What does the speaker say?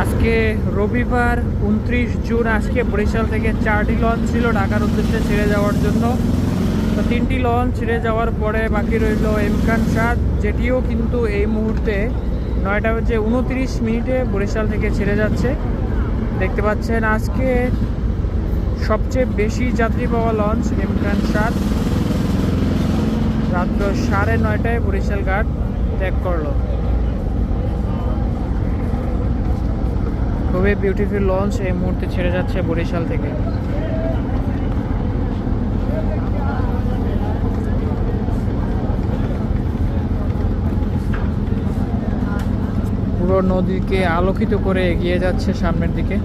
আজকে রবিবার 29 জুন। আজকে বরিশাল থেকে 4টি লঞ্চ ছিল ঢাকার উদ্দেশ্যে ছেড়ে যাওয়ার জন্য। তো 3টি লঞ্চ ছেড়ে যাওয়ার পরে বাকি রইল এমকান 7, যেটিও কিন্তু এই মুহূর্তে 9:29 বরিশাল থেকে ছেড়ে যাচ্ছে। দেখতে পাচ্ছেন আজকে সবচেয়ে বেশি যাত্রী পাওয়া লঞ্চ এমকান 7 রাত্র 9:30 বরিশাল ঘাট ত্যাগ করলো। খুবই বিউটিফুল লঞ্চ এই মুহূর্তে ছেড়ে যাচ্ছে বরিশাল থেকে। পুরো নদীকে আলোকিত করে এগিয়ে যাচ্ছে সামনের দিকে।